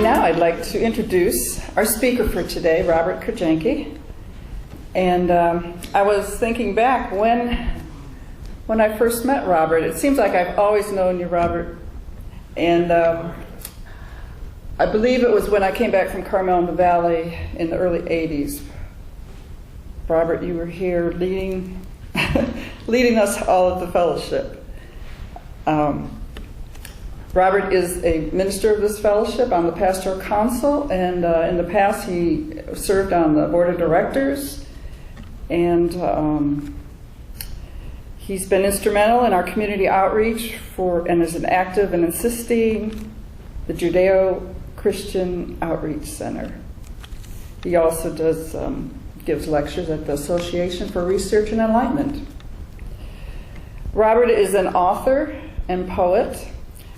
Now I'd like to introduce our speaker for today, Robert Krajenke. And I was thinking back when I first met Robert. It seems like I've always known you, Robert. And I believe it was when I came back from Carmel in the Valley in the early 80s. Robert, you were here leading us all at the fellowship. Robert is a minister of this fellowship on the pastoral council, and in the past he served on the board of directors, and he's been instrumental in our community outreach and is an active and assisting the Judeo-Christian Outreach Center. He also gives lectures at the Association for Research and Enlightenment. Robert is an author and poet.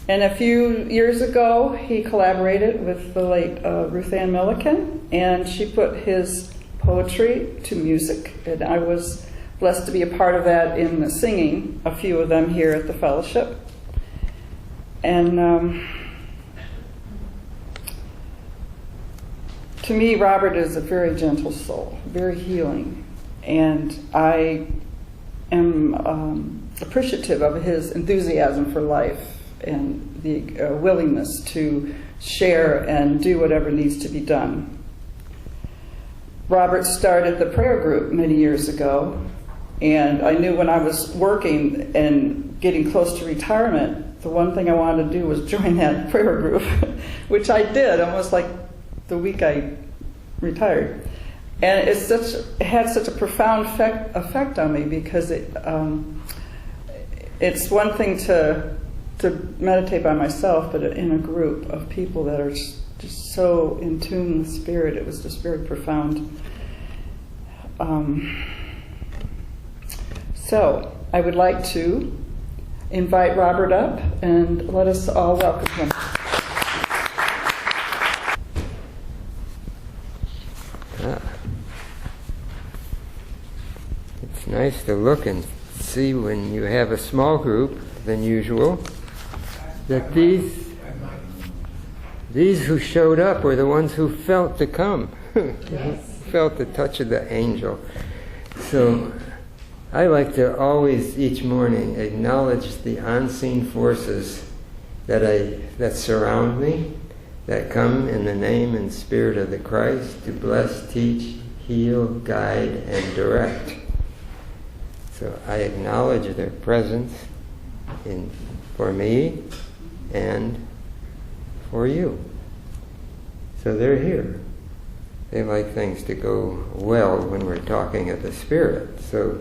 And a few years ago, he collaborated with the late Ruth Ann Milliken, and she put his poetry to music. And I was blessed to be a part of that in singing a few of them here at the fellowship. And to me, Robert is a very gentle soul, very healing. And I am appreciative of his enthusiasm for life and the willingness to share and do whatever needs to be done. Robert started the prayer group many years ago, and I knew when I was working and getting close to retirement, the one thing I wanted to do was join that prayer group, which I did almost like the week I retired. And it had such a profound effect on me, because it's one thing to meditate by myself, but in a group of people that are just so in tune with spirit, it was just very profound. So I would like to invite Robert up and let us all welcome him. It's nice to look and see when you have a small group than usual, that these who showed up were the ones who felt to come, felt the touch of the angel. So I like to always, each morning, acknowledge the unseen forces that surround me, that come in the name and spirit of the Christ to bless, teach, heal, guide, and direct. So I acknowledge their presence for me and for you. So they're here. They like things to go well when we're talking of the Spirit. So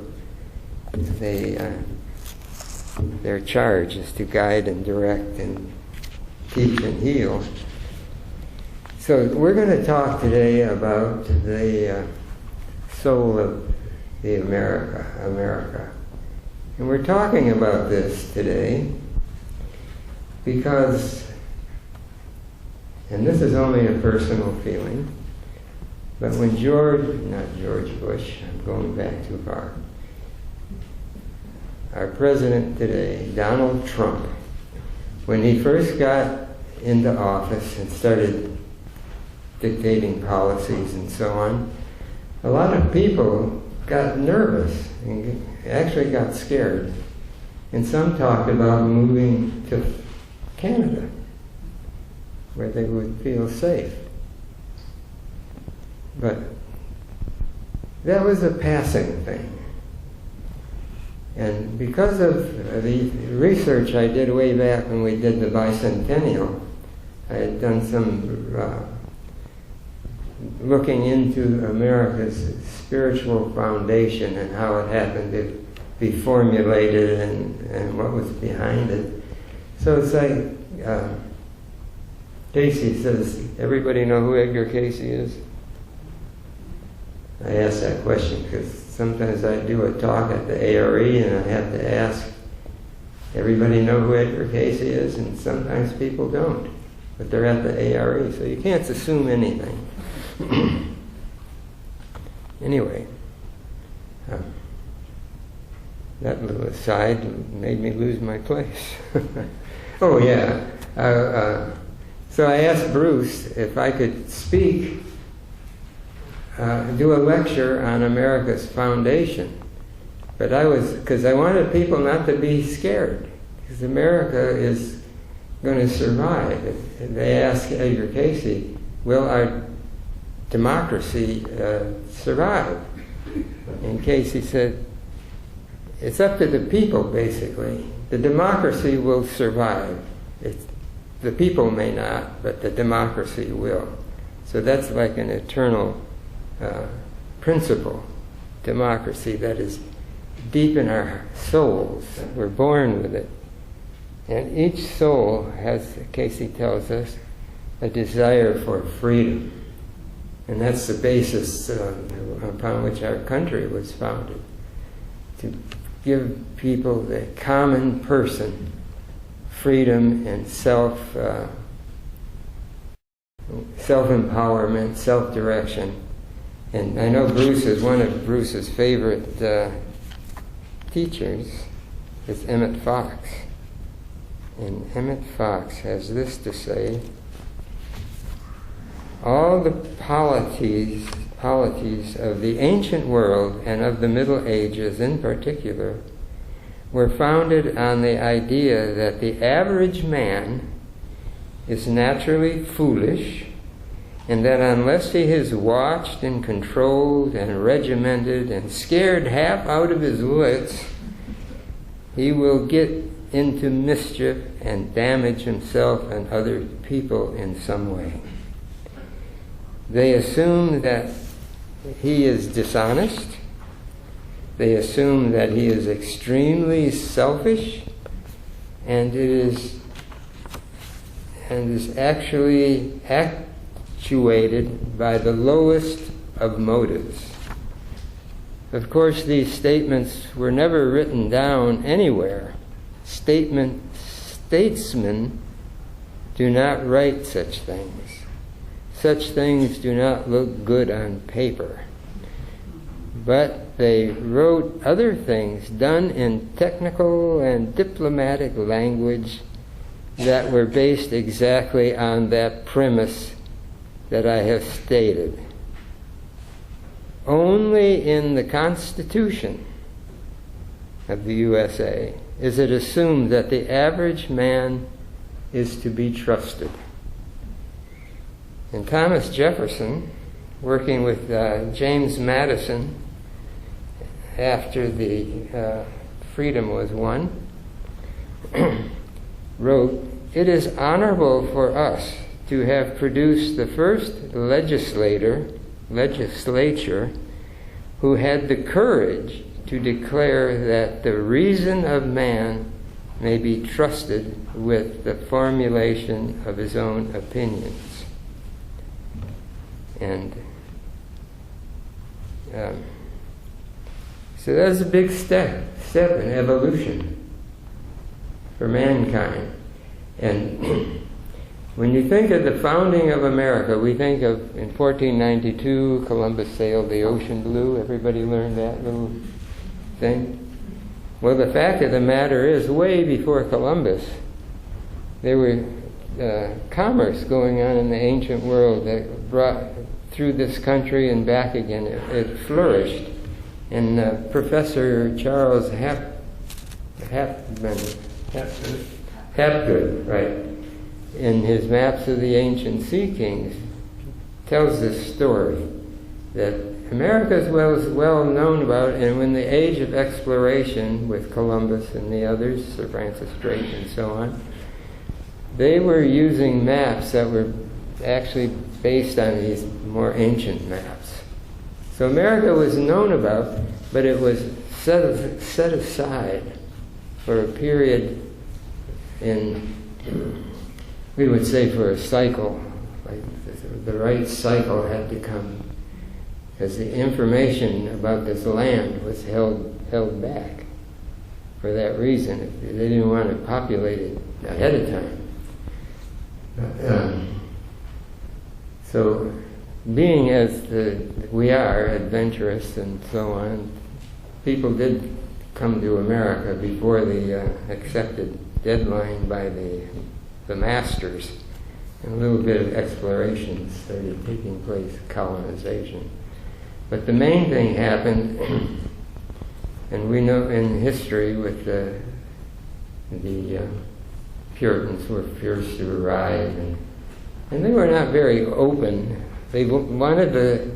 their charge is to guide and direct and teach and heal. So we're going to talk today about the soul of the America. And we're talking about this today because, and this is only a personal feeling, but when not George Bush, I'm going back too far, our president today, Donald Trump, when he first got into office and started dictating policies and so on, a lot of people got nervous and actually got scared. And some talked about moving to Canada, where they would feel safe. But that was a passing thing. And because of the research I did way back when we did the bicentennial, I had done some looking into America's spiritual foundation and how it happened to be formulated and what was behind it. So it's like Casey says, everybody know who Edgar Casey is? I ask that question because sometimes I do a talk at the ARE and I have to ask, everybody know who Edgar Casey is? And sometimes people don't, but they're at the ARE, so you can't assume anything. Anyway, that little aside made me lose my place. Oh yeah, So I asked Bruce if I could speak, do a lecture on America's foundation. But because I wanted people not to be scared, because America is going to survive. They asked Edgar Casey, will our democracy survive? And Casey said, it's up to the people, basically. The democracy will survive. The people may not, but the democracy will. So that's like an eternal principle, democracy, that is deep in our souls. We're born with it. And each soul has, Casey tells us, a desire for freedom. And that's the basis upon which our country was founded. To give people, the common person, freedom and self-empowerment, self-direction. And I know Bruce is one of Bruce's favorite teachers is Emmett Fox. And Emmett Fox has this to say: all the polities of the ancient world and of the Middle Ages in particular were founded on the idea that the average man is naturally foolish, and that unless he is watched and controlled and regimented and scared half out of his wits, he will get into mischief and damage himself and other people in some way. They assume that he is dishonest. They assume that he is extremely selfish, and is actually actuated by the lowest of motives. Of course, these statements were never written down anywhere. Statesmen do not write such things. Such things do not look good on paper. But they wrote other things done in technical and diplomatic language that were based exactly on that premise that I have stated. Only in the Constitution of the USA is it assumed that the average man is to be trusted. And Thomas Jefferson, working with James Madison after the freedom was won, wrote, "It is honorable for us to have produced the first legislature who had the courage to declare that the reason of man may be trusted with the formulation of his own opinions." And so that's a big step in evolution for mankind. And when you think of the founding of America, we think of in 1492, Columbus sailed the ocean blue. Everybody learned that little thing? Well, the fact of the matter is, way before Columbus, there were commerce going on in the ancient world that brought through this country and back again. It flourished. And Professor Charles Hapgood, right, in his Maps of the Ancient Sea Kings, tells this story that America is well known about, and when the age of exploration with Columbus and the others, Sir Francis Drake and so on, they were using maps that were actually based on these more ancient maps. So America was known about, but it was set aside for a period in, we would say, for a cycle. Like the right cycle had to come, because the information about this land was held back for that reason. They didn't want to populate it ahead of time. So, being as we are, adventurous and so on, people did come to America before the accepted deadline by the masters and a little bit of exploration started taking place, colonization. But the main thing happened, and we know in history with the Puritans were first to arrive, and they were not very open. They wanted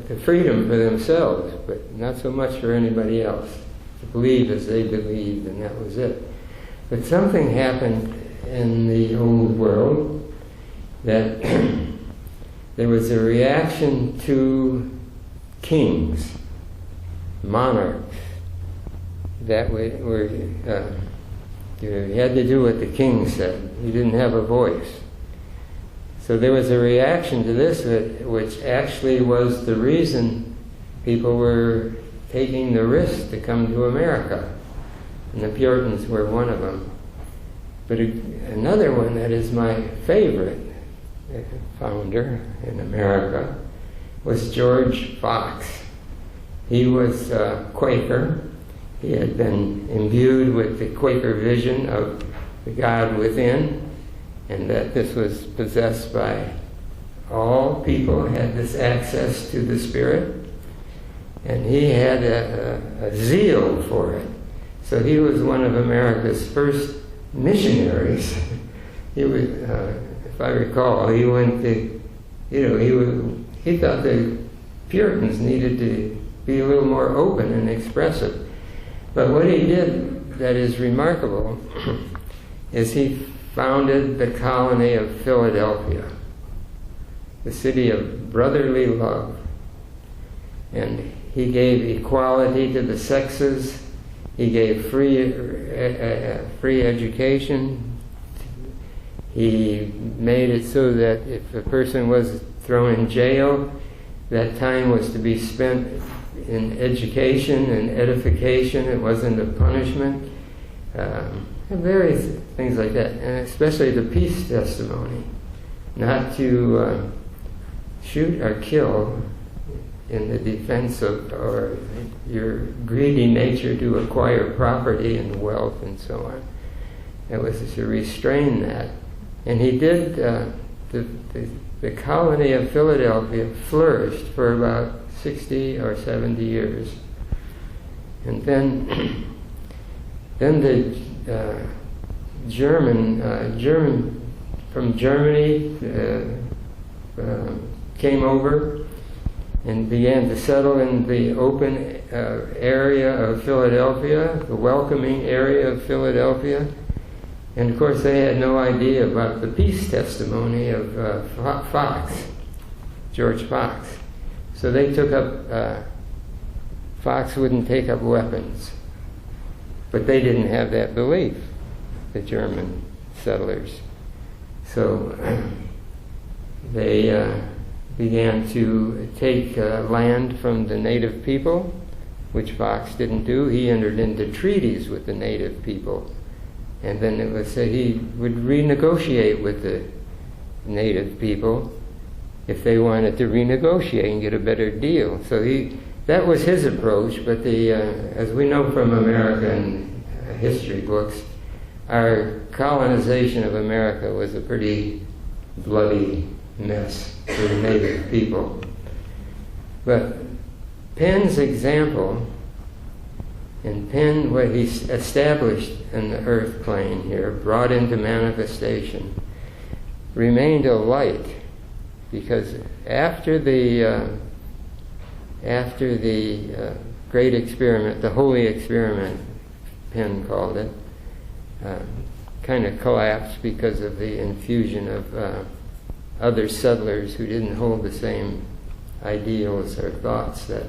the freedom for themselves, but not so much for anybody else, to believe as they believed, and that was it. But something happened in the old world that there was a reaction to kings, monarchs, that were you had to do what the king said. You didn't have a voice. So there was a reaction to this, which actually was the reason people were taking the risk to come to America. And the Puritans were one of them. But another one that is my favorite founder in America was George Fox. He was a Quaker. He had been imbued with the Quaker vision of the God within, and that this was possessed by all people, had this access to the Spirit, and he had a zeal for it. So he was one of America's first missionaries. He was, if I recall, he went to, he thought the Puritans needed to be a little more open and expressive. But what he did that is remarkable is he founded the colony of Philadelphia, the city of brotherly love. And he gave equality to the sexes. He gave free education. He made it so that if a person was thrown in jail, that time was to be spent in education and edification. It wasn't a punishment. Various things like that, and especially the peace testimony, not to shoot or kill in the defense of or your greedy nature to acquire property and wealth and so on. It was to restrain that. And he did, the colony of Philadelphia flourished for about 60 or 70 years. And then the German from Germany came over and began to settle in the open area of Philadelphia, the welcoming area of Philadelphia. And of course they had no idea about the peace testimony of Fox, George Fox. So they took up, Fox wouldn't take up weapons. But they didn't have that belief, the German settlers. So they began to take land from the native people, which Fox didn't do. He entered into treaties with the native people. And then it was said he would renegotiate with the native people if they wanted to renegotiate and get a better deal. So that was his approach, but as we know from American history books, our colonization of America was a pretty bloody mess for the native people. But Penn's example, and Penn, what he established in the earth plane here, brought into manifestation, remained a light, because after the great experiment, the holy experiment, Penn called it, kind of collapsed because of the infusion of other settlers who didn't hold the same ideals or thoughts that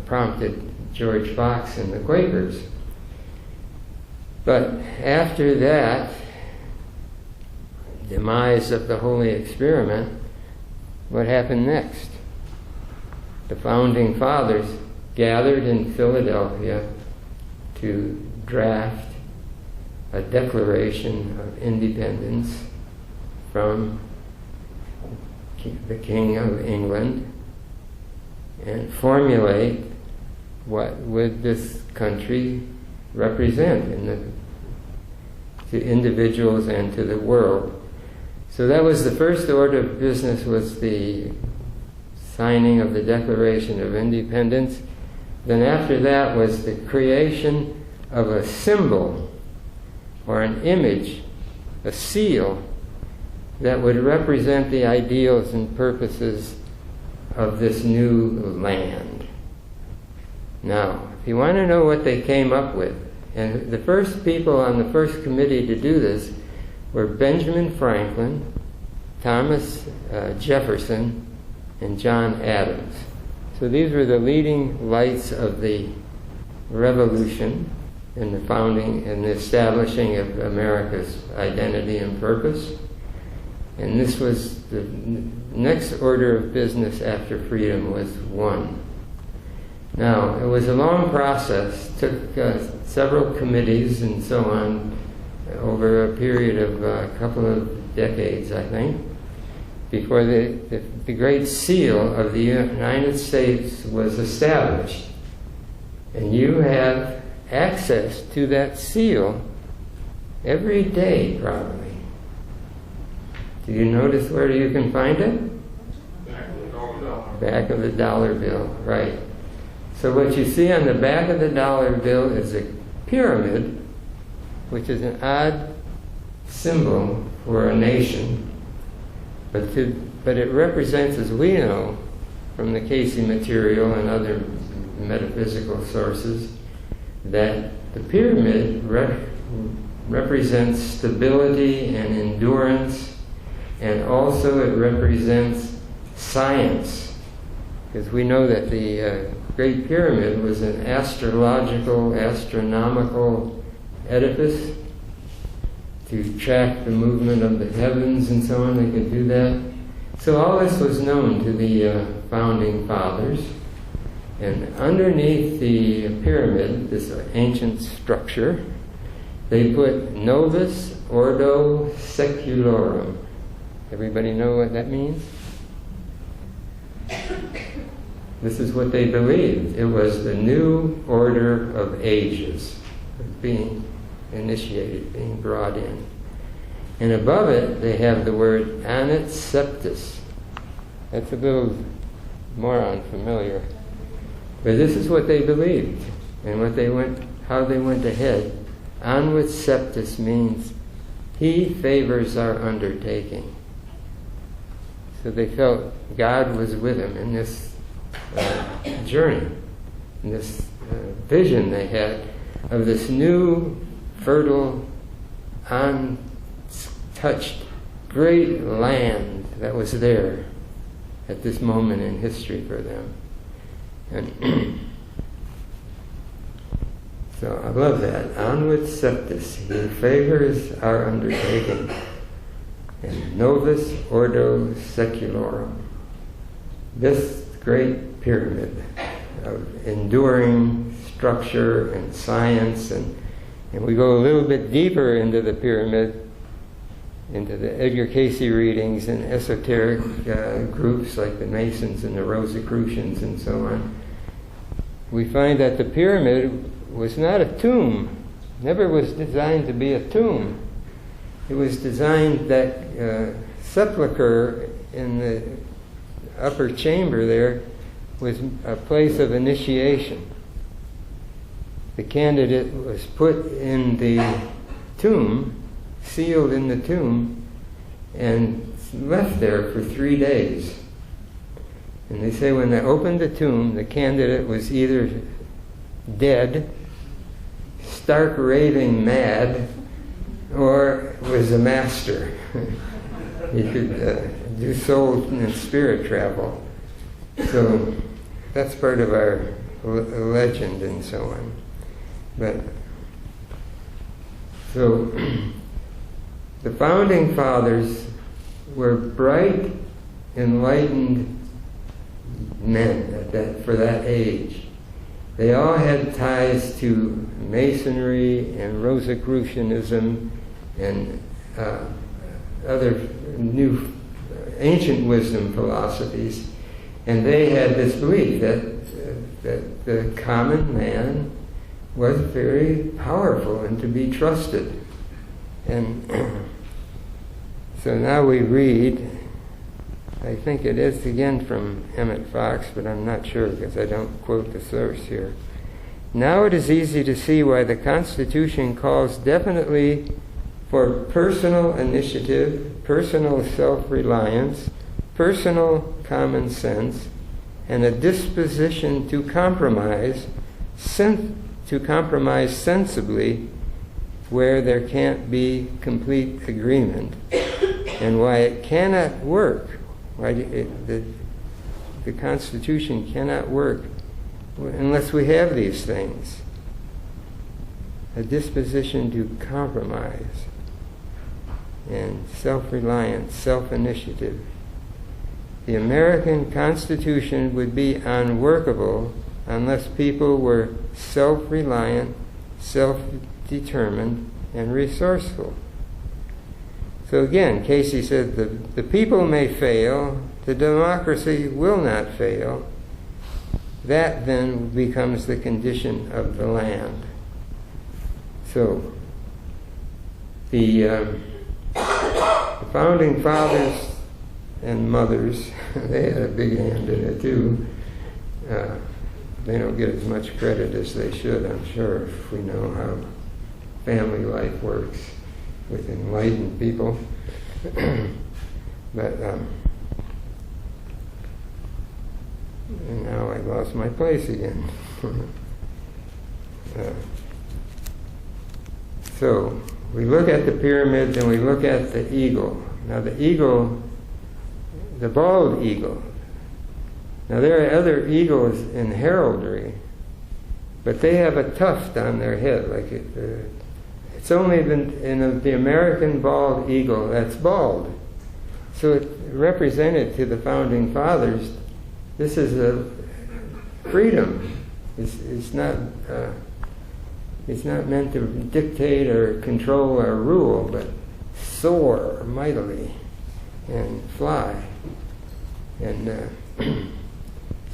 prompted George Fox and the Quakers. But after that demise of the holy experiment, what happened next? The founding fathers gathered in Philadelphia to draft a declaration of independence from the King of England and formulate what would this country represent to individuals and to the world. So that was the first order of business, was the signing of the Declaration of Independence. Then after that was the creation of a symbol or an image, a seal, that would represent the ideals and purposes of this new land. Now, if you want to know what they came up with, and the first people on the first committee to do this were Benjamin Franklin, Thomas Jefferson, and John Adams. So these were the leading lights of the revolution in the founding and the establishing of America's identity and purpose. And this was the next order of business after freedom was one. Now, it was a long process, took several committees and so on over a period of a couple of decades, I think, before the great seal of the United States was established. And you have access to that seal every day, probably. Do you notice where you can find it? Back of the dollar bill. Back of the dollar bill, right. So what you see on the back of the dollar bill is a pyramid, which is an odd symbol for a nation, but it represents, as we know from the Casey material and other metaphysical sources, that the pyramid represents stability and endurance, and also it represents science, because we know that the Great Pyramid was an astronomical edifice to track the movement of the heavens and so on. They could do that. So all this was known to the founding fathers. And underneath the pyramid, this ancient structure, they put Novus Ordo Secularum. Everybody know what that means? This is what they believed. It was the new order of ages being initiated, being brought in. And above it, they have the word Annat Septis. That's a little more unfamiliar. But this is what they believed, and how they went ahead. Annat Septis means He favors our undertaking. So they felt God was with them in this journey, in this vision they had of this new, fertile, untouched, great land that was there at this moment in history for them. And so I love that. Annat Septis, He favors our undertaking. And Novus Ordo Secularum. This great pyramid of enduring structure and science, and we go a little bit deeper into the pyramid, into the Edgar Casey readings and esoteric groups like the Masons and the Rosicrucians and so on. We find that the pyramid was not a tomb, never was designed to be a tomb. It was designed that sepulcher in the upper chamber there was a place of initiation. The candidate was put in the tomb, sealed in the tomb, and left there for 3 days. And they say when they opened the tomb, the candidate was either dead, stark raving mad, or was a master. He could do soul and spirit travel. So that's part of our legend and so on. But so the founding fathers were bright, enlightened men for that age. They all had ties to Masonry and Rosicrucianism and other new ancient wisdom philosophies, and they had this belief that the common man was very powerful and to be trusted. And So now we read, I think it is again from Emmett Fox, but I'm not sure because I don't quote the source here. Now it is easy to see why the Constitution calls definitely for personal initiative, personal self-reliance, personal common sense, and a disposition to compromise sensibly where there can't be complete agreement, and why it cannot work, why the Constitution cannot work unless we have these things. A disposition to compromise and self-reliance, self-initiative. The American Constitution would be unworkable unless people were self-reliant, self-determined, and resourceful. So again, Casey said the people may fail, the democracy will not fail. That then becomes the condition of the land. So the founding fathers and mothers, they had a big hand in it too. They don't get as much credit as they should, I'm sure, if we know how family life works with enlightened people. But and now I lost my place again. So we look at the pyramids and we look at the eagle. Now the eagle, the bald eagle. Now there are other eagles in heraldry, but they have a tuft on their head. Like it's only in the American bald eagle that's bald. So it represented to the founding fathers, this is a freedom. It's not meant to dictate or control or rule, but soar mightily and fly. And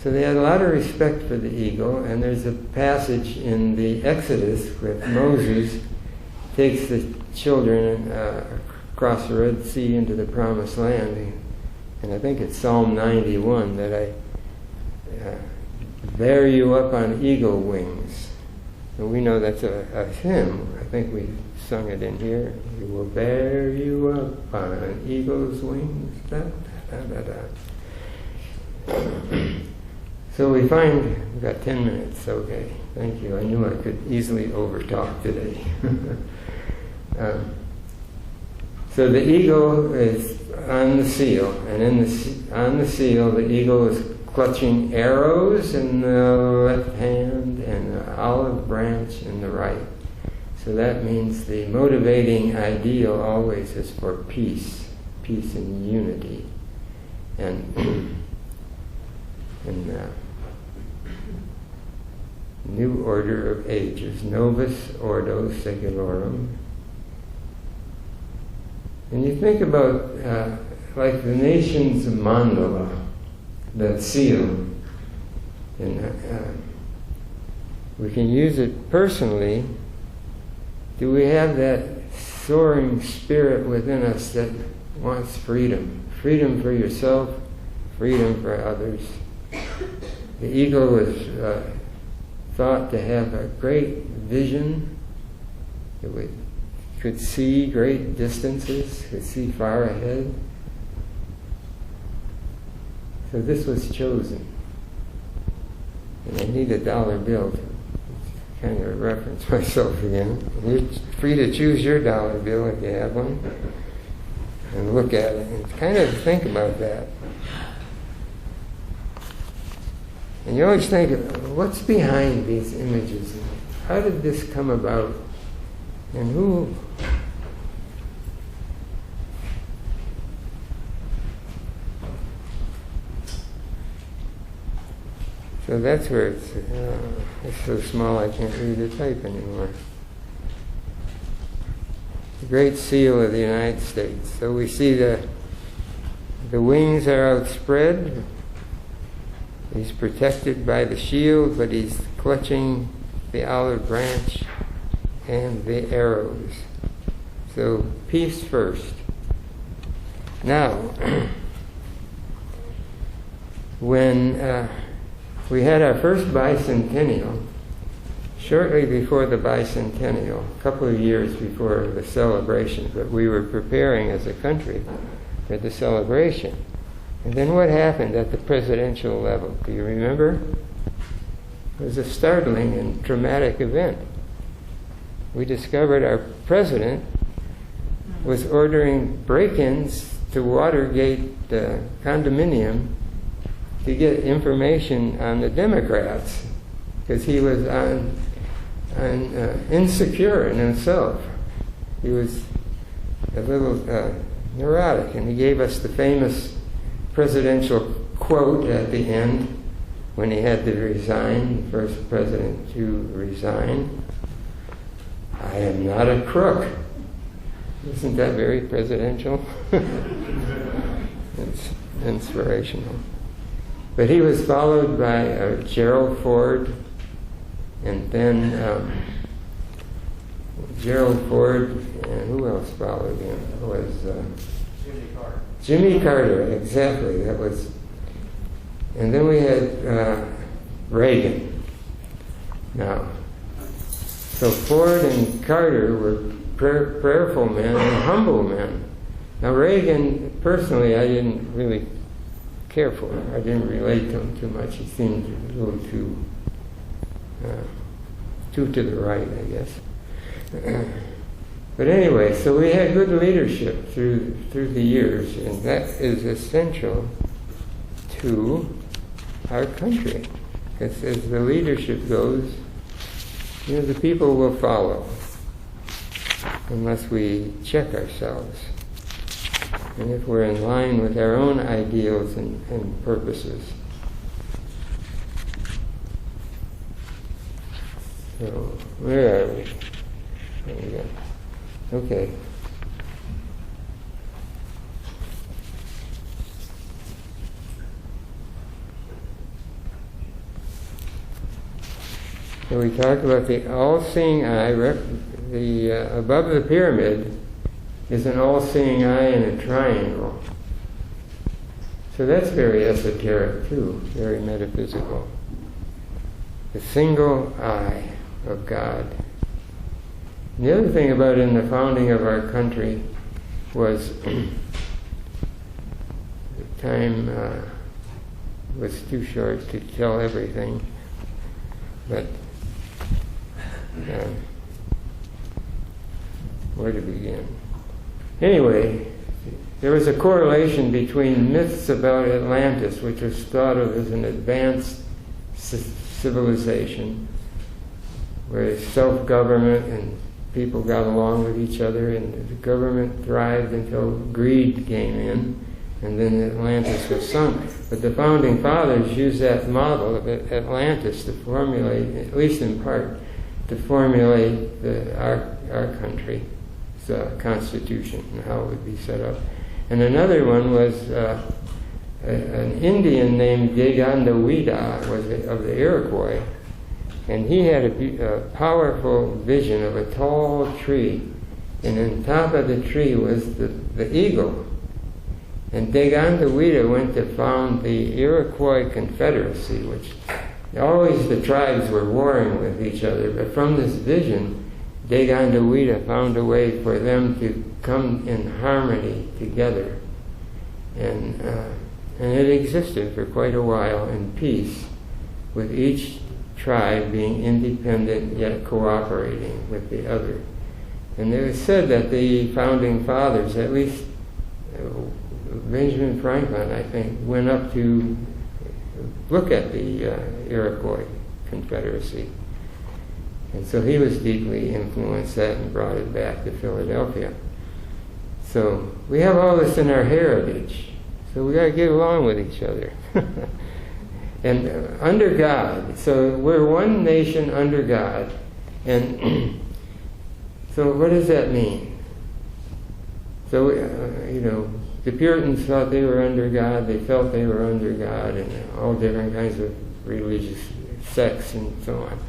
so they had a lot of respect for the eagle, and there's a passage in the Exodus where Moses takes the children across the Red Sea into the Promised Land, and I think it's Psalm 91 that I bear you up on eagle wings. And we know that's a hymn. I think we sung it in here. We will bear you up on an eagle's wings. Da, da, da, da, da. So we find, we've got 10 minutes, okay. Thank you. I knew I could easily overtalk today. So the eagle is on the seal, and on the seal the eagle is clutching arrows in the left hand and an olive branch in the right. So that means the motivating ideal always is for peace and unity. And new order of ages, Novus Ordo Secularum. And you think about like the nation's mandala, that seal, and we can use it personally. Do we have that soaring spirit within us that wants freedom? Freedom for yourself, freedom for others. The eagle was thought to have a great vision. It could see great distances, could see far ahead. So this was chosen. And I need a dollar bill to kind of reference myself again. You're free to choose your dollar bill if you have one. And look at it and kind of think about that. And you always think, what's behind these images? How did this come about? And who? So that's where it's so small I can't read the type anymore. The Great Seal of the United States. So we see the wings are outspread. He's protected by the shield, but he's clutching the olive branch and the arrows. So peace first. Now, when we had our first bicentennial, shortly before the bicentennial, a couple of years before the celebration, but we were preparing as a country for the celebration. And then what happened at the presidential level? Do you remember? It was a startling and traumatic event. We discovered our president was ordering break-ins to Watergate condominium to get information on the Democrats, because he was insecure in himself. He was a little neurotic, and he gave us the famous presidential quote at the end when he had to resign, the first president to resign. "I am not a crook." Isn't that very presidential? It's inspirational. But he was followed by Gerald Ford, and then Gerald Ford, and who else followed him? It was Jimmy Carter. Jimmy Carter, exactly. That was, and then we had Reagan. Now, so Ford and Carter were prayerful men and humble men. Now Reagan, personally, I didn't really care for him. I didn't relate to him too much. He seemed a little too to the right, I guess. But anyway, so we had good leadership through the years, and that is essential to our country. Because as the leadership goes, the people will follow, unless we check ourselves. And if we're in line with our own ideals and purposes. So, where are we? There we go. Okay. So we talked about the all-seeing eye. Above the pyramid is an all-seeing eye in a triangle. So that's very esoteric too, very metaphysical. The single eye of God. And the other thing about in the founding of our country was the time was too short to tell everything, but where to begin? Anyway, there was a correlation between myths about Atlantis, which was thought of as an advanced civilization, where self-government and people got along with each other, and the government thrived until greed came in, and then Atlantis was sunk. But the founding fathers used that model of Atlantis to formulate, at least in part, to formulate our country's constitution and how it would be set up. And another one was an Indian named Degandawida, of the Iroquois, and he had a powerful vision of a tall tree, and on top of the tree was the eagle. And Degandawida went to found the Iroquois Confederacy, which always the tribes were warring with each other, but from this vision, Degandawida found a way for them to come in harmony together. And it existed for quite a while in peace, with each tribe being independent yet cooperating with the other. And it was said that the founding fathers, at least Benjamin Franklin, I think, went up to look at the Iroquois Confederacy. And so he was deeply influenced that and brought it back to Philadelphia. So we have all this in our heritage. So we got to get along with each other. And under God. So we're one nation under God. And so what does that mean? So, the Puritans thought they were under God. They felt they were under God, and all different kinds of religious sects and so on.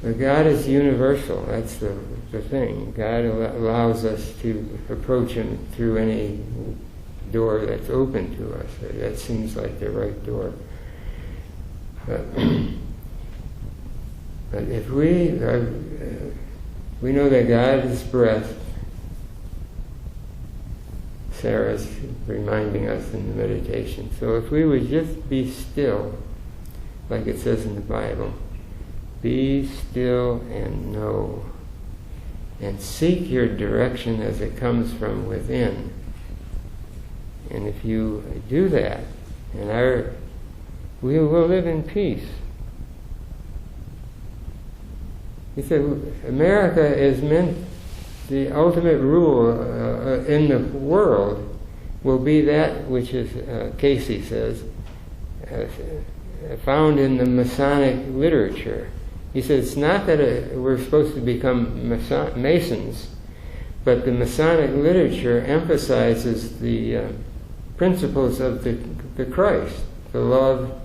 But God is universal. That's the thing. God allows us to approach Him through any door that's open to us. That seems like the right door. But if we know that God is breath. Sarah's reminding us in the meditation. So if we would just be still, like it says in the Bible, be still and know, and seek your direction as it comes from within. And if you do that, we will live in peace. He said, America is meant, the ultimate rule in the world will be that which is, Casey says, found in the Masonic literature. He says it's not that we're supposed to become Masons, but the Masonic literature emphasizes the principles of the Christ, the love,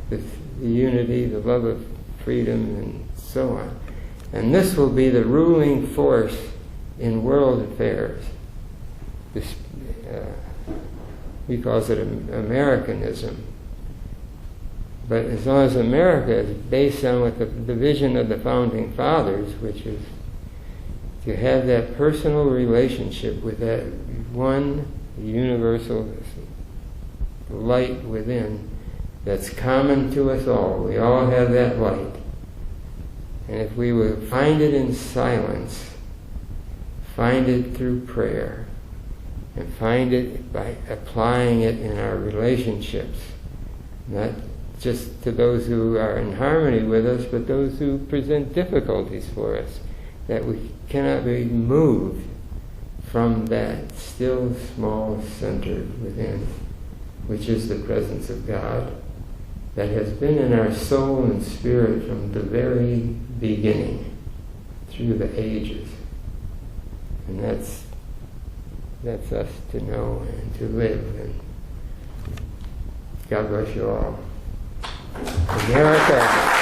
the unity, the love of freedom, and so on. And this will be the ruling force in world affairs. This, he calls it Americanism. But as long as America is based on what the vision of the Founding Fathers, which is to have that personal relationship with that one universal light within that's common to us all. We all have that light. And if we will find it in silence, find it through prayer, and find it by applying it in our relationships, not just to those who are in harmony with us, but those who present difficulties for us, that we cannot be moved from that still small center within, which is the presence of God, that has been in our soul and spirit from the very beginning, through the ages. And that's us to know and to live. And God bless you all. America.